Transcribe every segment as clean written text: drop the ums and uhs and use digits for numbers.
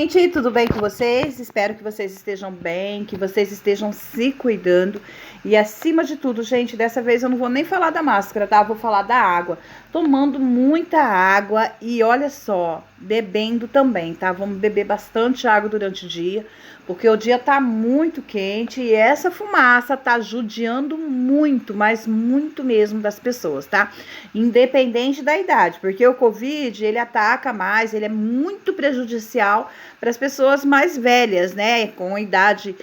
Gente, tudo bem com vocês? Espero que vocês estejam bem, que vocês estejam se cuidando. E acima de tudo, gente, dessa vez eu não vou nem falar da máscara, tá? Eu vou falar da água. Tomando muita água e olha só, bebendo também, tá? Vamos beber bastante água durante o dia, porque o dia tá muito quente e essa fumaça tá judiando muito, mas muito mesmo das pessoas, tá? Independente da idade, porque o Covid, ele ataca mais, ele é muito prejudicial para as pessoas mais velhas, né, com idade,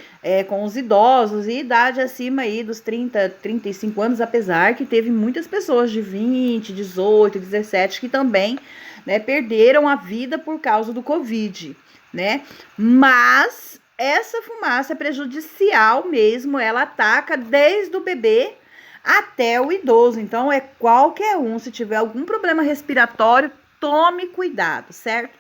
com os idosos e idade acima aí dos 30, 35 anos, apesar que teve muitas pessoas de 20, 18, 17 que também, né, perderam a vida por causa do Covid, né, mas essa fumaça é prejudicial mesmo, ela ataca desde o bebê até o idoso, então é qualquer um, se tiver algum problema respiratório, tome cuidado, certo?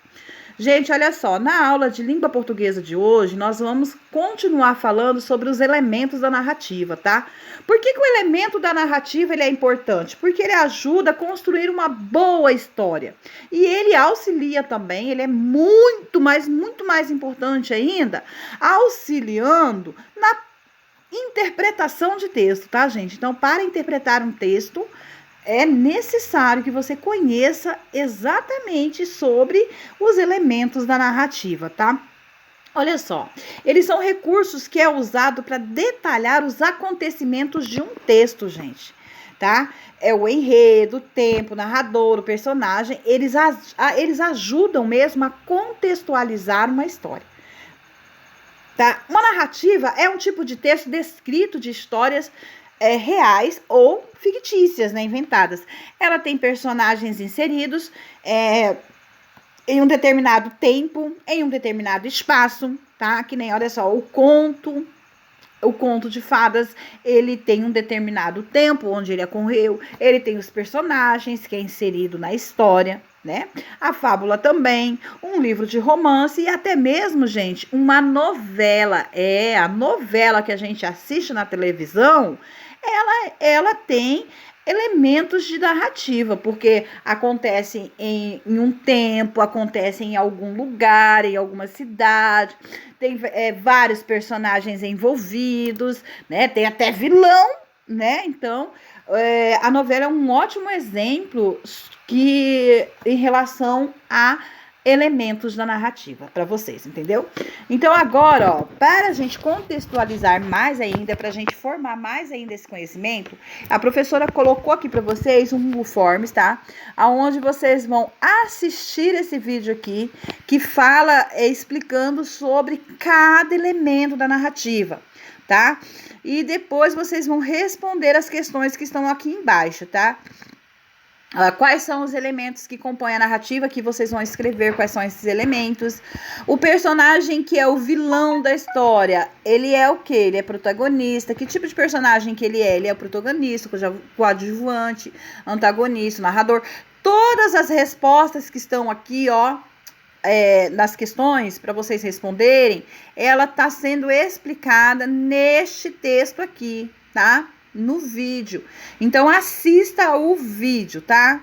Gente, olha só, na aula de língua portuguesa de hoje, nós vamos continuar falando sobre os elementos da narrativa, tá? Por que o elemento da narrativa ele é importante? Porque ele ajuda a construir uma boa história. E ele auxilia também, ele é muito mais importante ainda, auxiliando na interpretação de texto, tá, gente? Então, para interpretar um texto, é necessário que você conheça exatamente sobre os elementos da narrativa, tá? Olha só, eles são recursos que é usado para detalhar os acontecimentos de um texto, gente, tá? É o enredo, o tempo, o narrador, o personagem, eles ajudam mesmo a contextualizar uma história. Tá? Uma narrativa é um tipo de texto descrito de histórias reais ou fictícias, né, inventadas. Ela tem personagens inseridos em um determinado tempo, em um determinado espaço, tá? Que nem, olha só, o conto de fadas, ele tem um determinado tempo onde ele ocorreu, ele tem os personagens que é inserido na história, né? A fábula também, um livro de romance e até mesmo, gente, uma novela. A novela que a gente assiste na televisão, ela tem elementos de narrativa, porque acontece em um tempo, acontece em algum lugar, em alguma cidade, tem vários personagens envolvidos, né? Tem até vilão, né? Então, a novela é um ótimo exemplo que em relação a elementos da narrativa para vocês, entendeu? Então agora, ó, para a gente contextualizar mais ainda, para a gente formar mais ainda esse conhecimento, a professora colocou aqui para vocês um Google Forms, tá? Aonde vocês vão assistir esse vídeo aqui, que fala explicando sobre cada elemento da narrativa, tá? E depois vocês vão responder as questões que estão aqui embaixo, tá? Quais são os elementos que compõem a narrativa, que vocês vão escrever quais são esses elementos. O personagem que é o vilão da história, ele é o quê? Ele é protagonista. Que tipo de personagem que ele é? Ele é o protagonista, coadjuvante, antagonista, narrador. Todas as respostas que estão aqui, ó, nas questões, para vocês responderem, ela está sendo explicada neste texto aqui, tá? No vídeo. Então assista o vídeo, tá?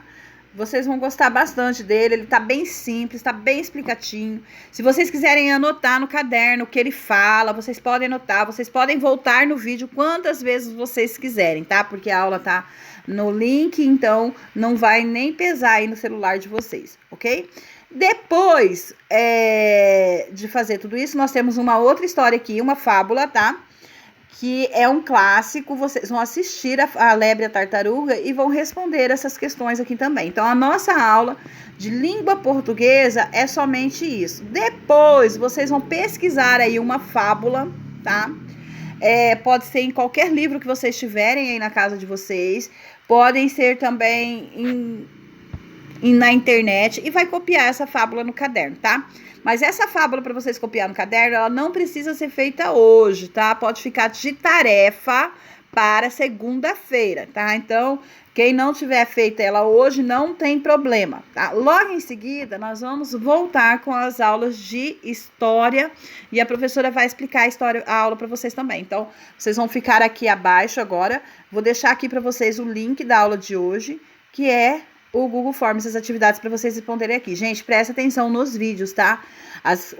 Vocês vão gostar bastante dele, ele tá bem simples, tá bem explicativo. Se vocês quiserem anotar no caderno o que ele fala, vocês podem anotar, vocês podem voltar no vídeo quantas vezes vocês quiserem, tá? Porque a aula tá no link, então não vai nem pesar aí no celular de vocês, ok? Depois de fazer tudo isso, nós temos uma outra história aqui, uma fábula, tá? Que é um clássico, vocês vão assistir a Lebre e a Tartaruga e vão responder essas questões aqui também. Então, a nossa aula de língua portuguesa é somente isso. Depois, vocês vão pesquisar aí uma fábula, tá? Pode ser em qualquer livro que vocês tiverem aí na casa de vocês. Podem ser também na internet e vai copiar essa fábula no caderno, tá? Mas essa fábula para vocês copiar no caderno, ela não precisa ser feita hoje, tá? Pode ficar de tarefa para segunda-feira, tá? Então, quem não tiver feita ela hoje, não tem problema, tá? Logo em seguida, nós vamos voltar com as aulas de história e a professora vai explicar a aula para vocês também. Então, vocês vão ficar aqui abaixo agora. Vou deixar aqui para vocês o link da aula de hoje, que é o Google Forms, as atividades para vocês responderem aqui. Gente, presta atenção nos vídeos, tá?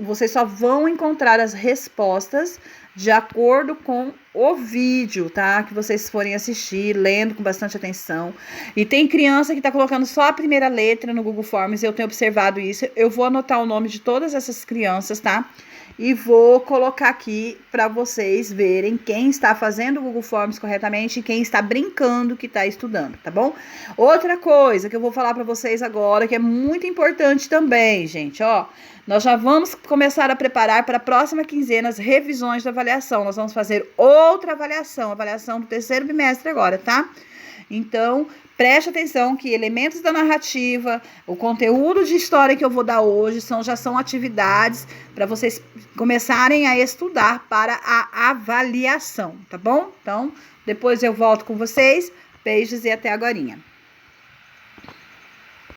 Vocês só vão encontrar as respostas de acordo com o vídeo, tá? Que vocês forem assistir, lendo com bastante atenção. E tem criança que tá colocando só a primeira letra no Google Forms, eu tenho observado isso. Eu vou anotar o nome de todas essas crianças, tá? E vou colocar aqui para vocês verem quem está fazendo o Google Forms corretamente e quem está brincando que está estudando, tá bom? Outra coisa que eu vou falar para vocês agora, que é muito importante também, gente, ó. Nós já vamos começar a preparar para a próxima quinzena as revisões da avaliação. Nós vamos fazer outra avaliação do terceiro bimestre agora, tá? Então, preste atenção que elementos da narrativa, o conteúdo de história que eu vou dar hoje já são atividades para vocês começarem a estudar para a avaliação, tá bom? Então, depois eu volto com vocês. Beijos e até agorinha.